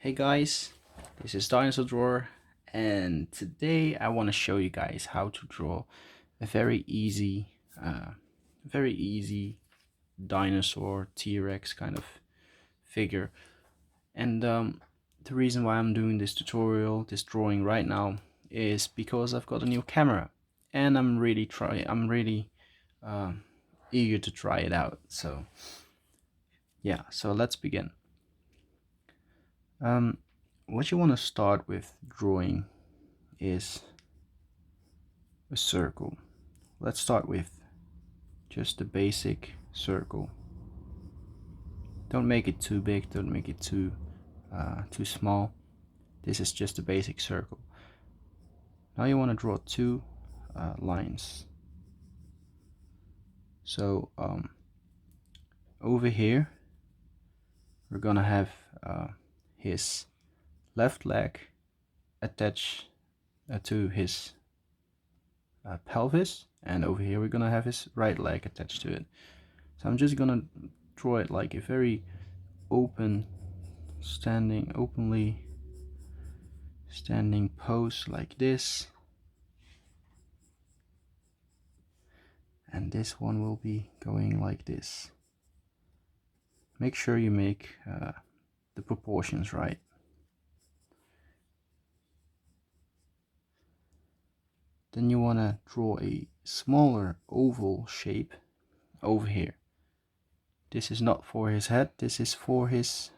Hey guys, this is Dinosaur, and today I want to show you guys how to draw a very easy dinosaur T-Rex kind of figure. And the reason why I'm doing this tutorial, this drawing right now, is because I've got a new camera, and I'm really uh, eager to try it out. So yeah, so let's begin. Um, what you want to start with drawing is a circle. Let's start with just the basic circle. Don't make it too big, don't make it too small. This is just a basic circle. Now you want to draw two lines. So over here we're gonna have his left leg attached to his pelvis, and over here we're gonna have his right leg attached to it. So I'm just gonna draw it like a very openly standing pose like this, and this one will be going like this. Make sure you make the proportions right. Then you want to draw a smaller oval shape over here. This is not for his head, this is for his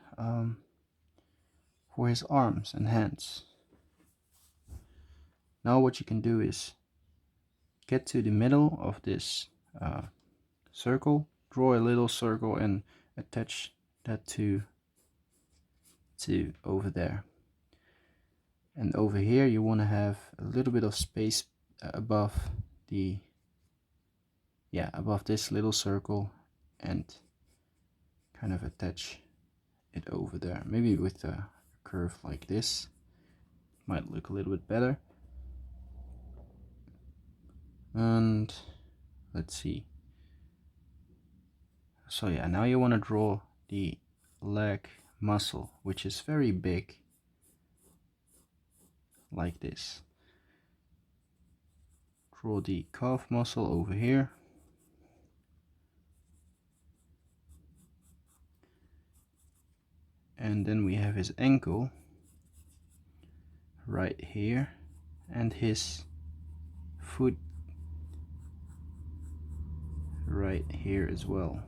arms and hands. Now what you can do is get to the middle of this circle, draw a little circle and attach that to over there. And over here you want to have a little bit of space above above this little circle, and kind of attach it over there, maybe with a curve like this. Might look a little bit better. And let's see. So yeah, now you want to draw the leg muscle, which is very big, like this. Draw the calf muscle over here. And then we have his ankle right here, and his foot right here as well.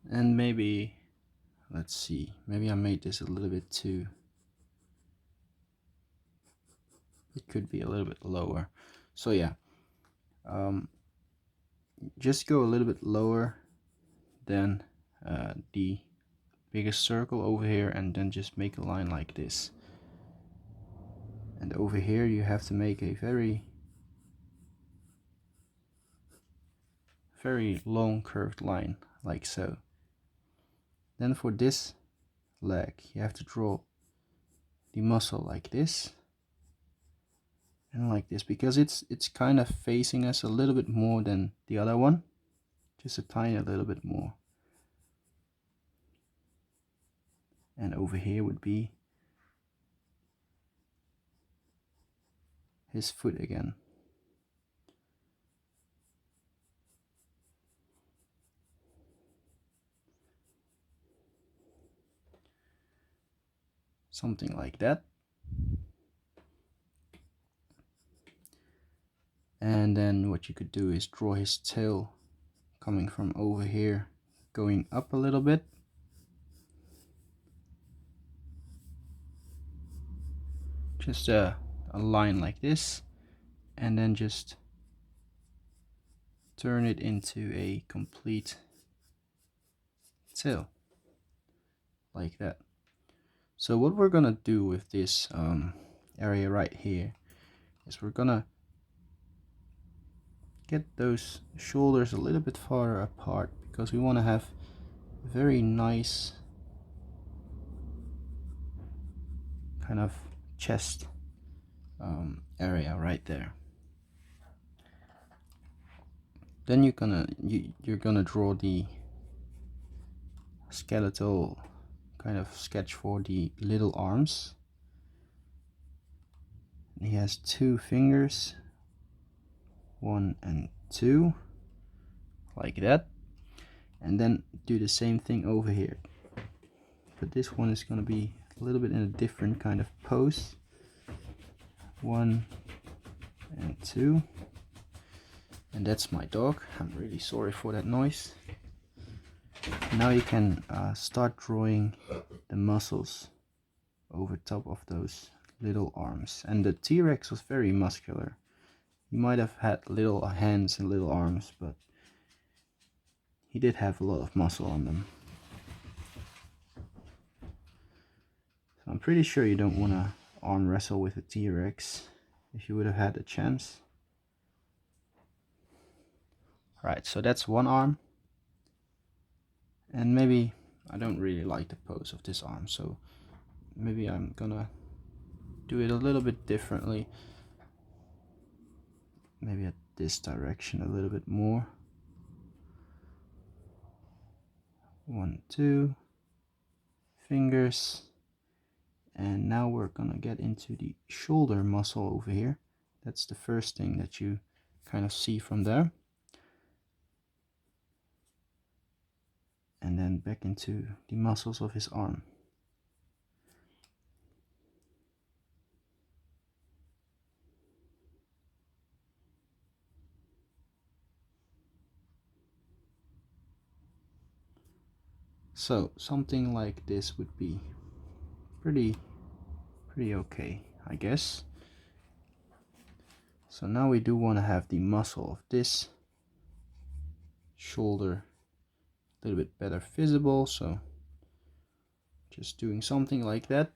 And maybe, let's see, maybe I made this a little bit too, it could be a little bit lower. So yeah, just go a little bit lower than the biggest circle over here, and then just make a line like this. And over here you have to make a very long curved line, like so. Then for this leg you have to draw the muscle like this and like this, because it's kind of facing us a little bit more than the other one, just a tiny little bit more. And over here would be his foot again. Something like that. And then what you could do is draw his tail coming from over here, going up a little bit. Just a line like this, and then just turn it into a complete tail, like that. So what we're gonna do with this area right here is we're gonna get those shoulders a little bit farther apart, because we want to have a very nice kind of chest area right there. Then you're gonna draw the skeletal kind of sketch for the little arms. He has 2 fingers, 1 and 2, like that, and then do the same thing over here, but this one is going to be a little bit in a different kind of pose. 1 and 2, and that's my dog. I'm really sorry for that noise. Now you can start drawing the muscles over top of those little arms. And the T-Rex was very muscular. He might have had little hands and little arms, but he did have a lot of muscle on them. So I'm pretty sure you don't want to arm wrestle with a T-Rex if you would have had a chance. Alright, so that's one arm. And maybe I don't really like the pose of this arm, so maybe I'm gonna do it a little bit differently. Maybe at this direction a little bit more. 1, 2 fingers. And now we're gonna get into the shoulder muscle over here. That's the first thing that you kind of see from there. And then back into the muscles of his arm. So something like this would be pretty okay, I guess. So now we do want to have the muscle of this shoulder a little bit better visible, so just doing something like that.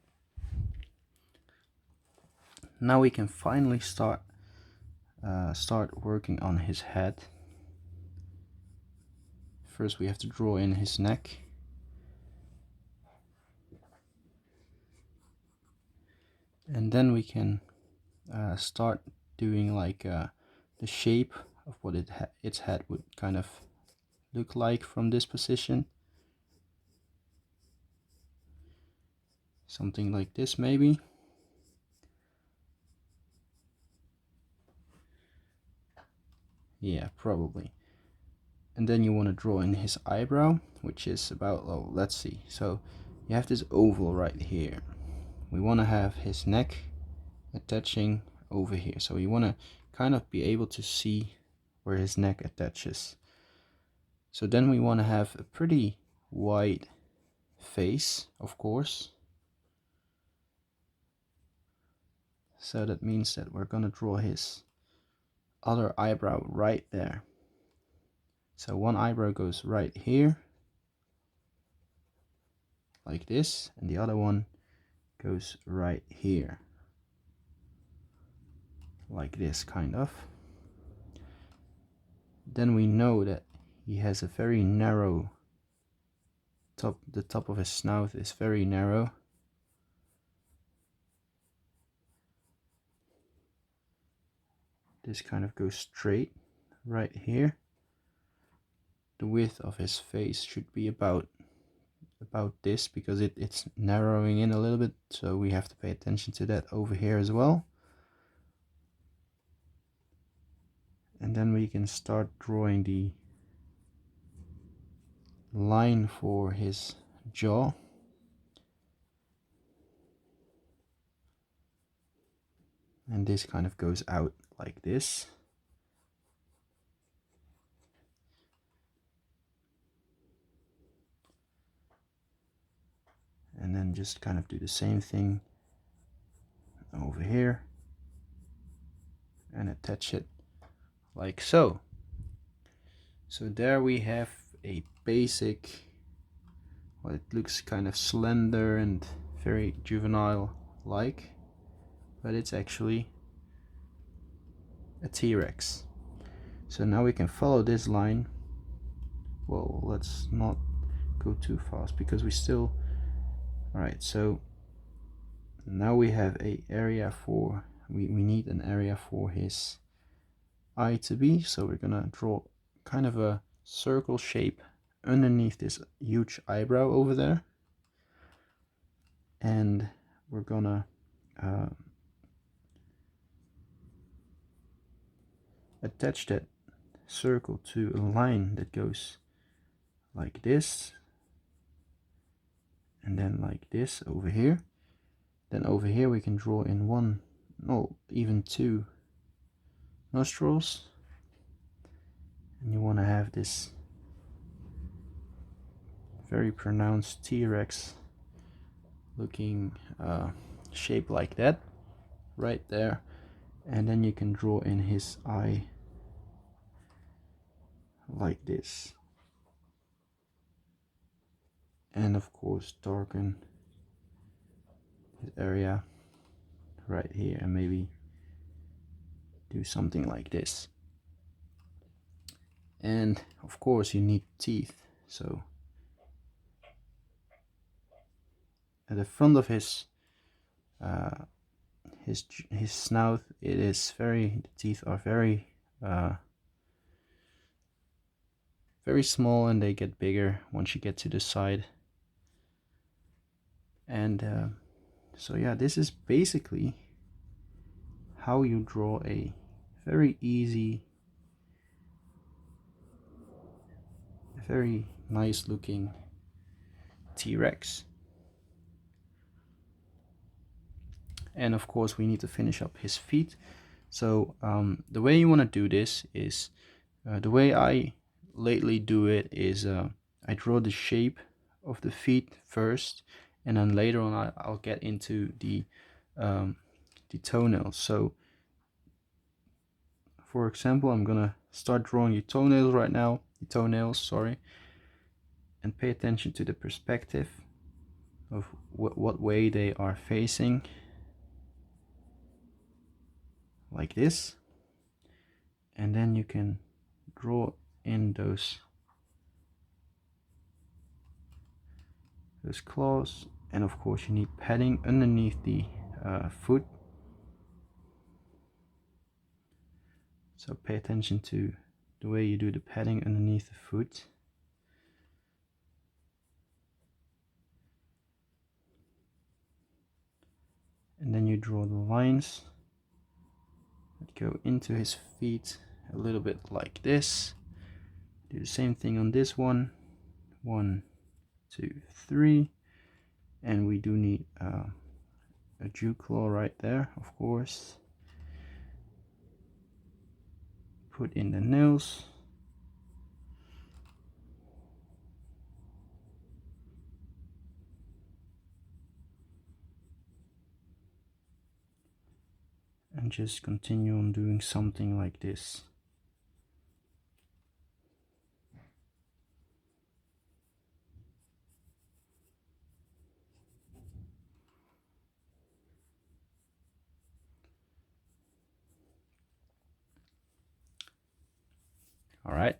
Now we can finally start working on his head. First we have to draw in his neck. And then we can start doing like the shape of what its head would kind of look like from this position. Something like this maybe. Yeah, probably. And then you want to draw in his eyebrow, which is about, oh, let's see. So you have this oval right here. We want to have his neck attaching over here. So you want to kind of be able to see where his neck attaches. So then we want to have a pretty wide face, of course. So that means that we're going to draw his other eyebrow right there. So one eyebrow goes right here, like this, and the other one goes right here, like this, kind of. Then we know that he has a very narrow top. The top of his snout is very narrow. This kind of goes straight right here. The width of his face should be about this, because it's narrowing in a little bit, so we have to pay attention to that over here as well. And then we can start drawing the line for his jaw. And this kind of goes out like this. And then just kind of do the same thing over here and attach it like so. So there we have a basic, well, it looks kind of slender and very juvenile like, but it's actually a T-Rex. So now we can follow this line. Well, let's not go too fast because we still, alright, so now we have a area for, we need an area for his eye to be, so we're gonna draw kind of a circle shape underneath this huge eyebrow over there, and we're gonna attach that circle to a line that goes like this, and then like this over here. Then over here we can draw in one, no, even two nostrils, and you want to have this very pronounced T-Rex looking shape like that right there. And then you can draw in his eye like this, and of course darken his area right here, and maybe do something like this. And of course you need teeth, so at the front of his snout, it is the teeth are very very small, and they get bigger once you get to the side. And so yeah, this is basically how you draw a very easy, very nice looking T-Rex. And of course we need to finish up his feet. So the way you want to do this is, the way I lately do it is, I draw the shape of the feet first, and then later on I'll get into the toenails. So for example, I'm gonna start drawing the toenails right now, and pay attention to the perspective of what way they are facing, like this. And then you can draw in those claws, and of course you need padding underneath the foot. So pay attention to the way you do the padding underneath the foot. And then you draw the lines that go into his feet a little bit like this. Do the same thing on this one. 1, 2, 3. And we do need a dew claw right there, of course. Put in the nails. And just continue on doing something like this. Alright.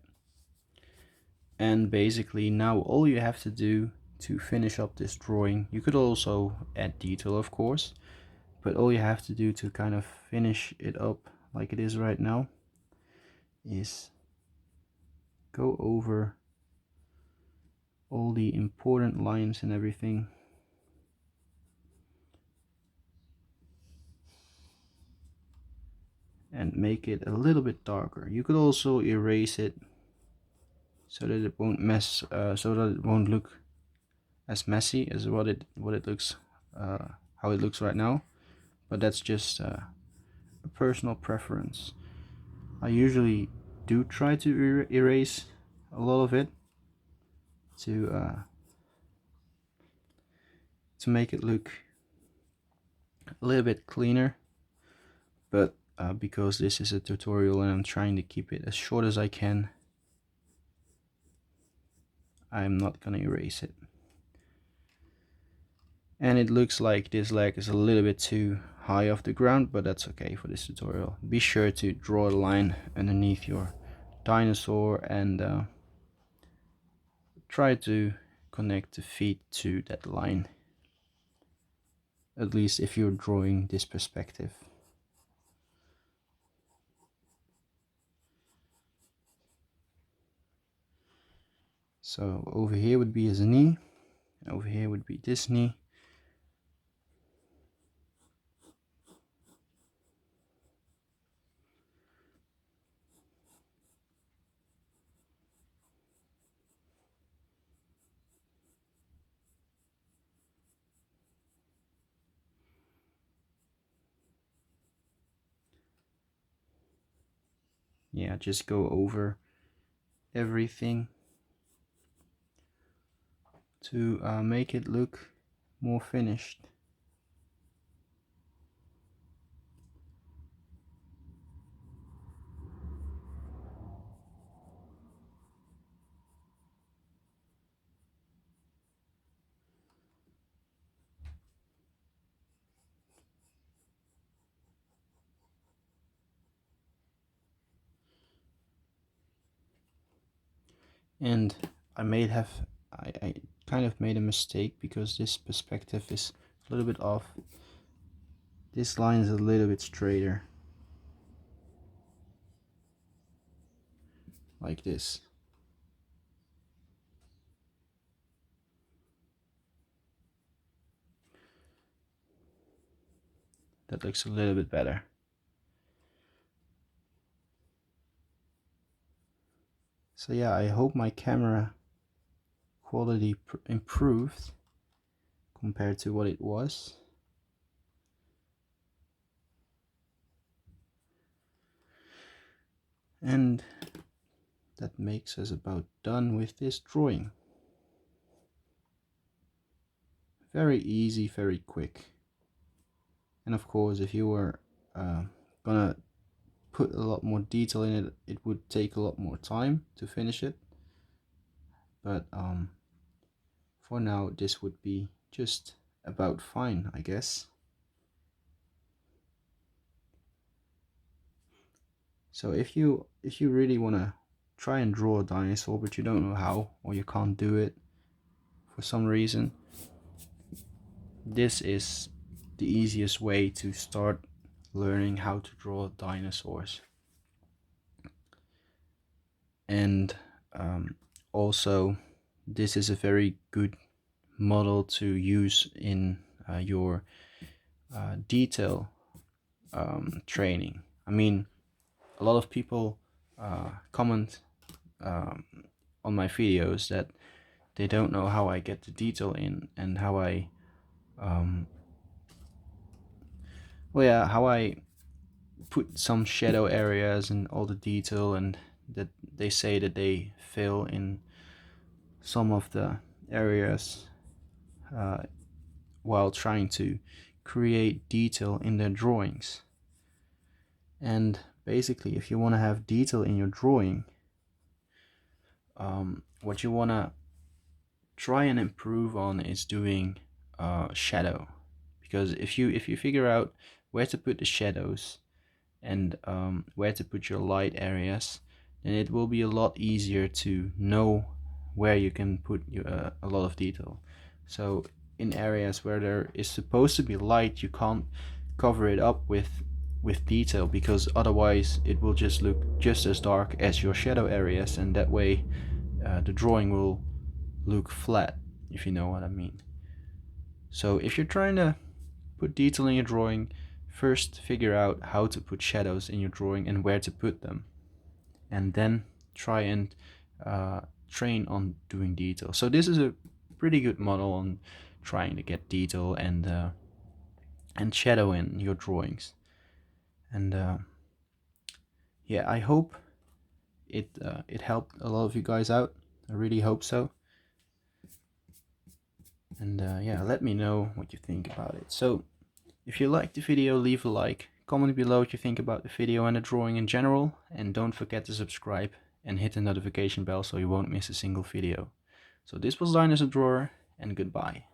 And basically now all you have to do to finish up this drawing, you could also add detail of course, but all you have to do to kind of finish it up like it is right now is go over all the important lines and everything, and make it a little bit darker. You could also erase it so that it won't look as messy as what it looks, how it looks right now, but that's just a personal preference. I usually do try to erase a lot of it to make it look a little bit cleaner, but because this is a tutorial and I'm trying to keep it as short as I can, I'm not gonna erase it. And it looks like this leg is a little bit too high off the ground, but that's okay for this tutorial. Be sure to draw a line underneath your dinosaur and try to connect the feet to that line, at least if you're drawing this perspective. So over here would be his knee, and over here would be this knee. Yeah, just go over everything to make it look more finished. And I kind of made a mistake because this perspective is a little bit off. This line is a little bit straighter, like this. That looks a little bit better. So yeah, I hope my camera quality improved compared to what it was. And that makes us about done with this drawing. Very easy, very quick. And of course, if you were gonna put a lot more detail in it, it would take a lot more time to finish it. But for now, this would be just about fine, I guess. So if you really want to try and draw a dinosaur, but you don't know how, or you can't do it for some reason, this is the easiest way to start learning how to draw dinosaurs. And also, this is a very good model to use in your detail training. I mean, a lot of people comment on my videos that they don't know how I get the detail in and how I how I put some shadow areas and all the detail, and that they say that they fail in some of the areas while trying to create detail in their drawings. And basically, if you want to have detail in your drawing, what you want to try and improve on is doing shadow, because if you figure out where to put the shadows and where to put your light areas, then it will be a lot easier to know where you can put a lot of detail. So in areas where there is supposed to be light, you can't cover it up with detail, because otherwise it will just look just as dark as your shadow areas, and that way the drawing will look flat, if you know what I mean. So if you're trying to put detail in your drawing, first figure out how to put shadows in your drawing and where to put them, and then try and train on doing detail. So this is a pretty good model on trying to get detail and shadow in your drawings. And yeah, I hope it helped a lot of you guys out. I really hope so. And yeah, let me know what you think about it. So if you liked the video, leave a like, comment below what you think about the video and the drawing in general, and don't forget to subscribe and hit the notification bell so you won't miss a single video. So this was Dinosaur Drawer, and goodbye.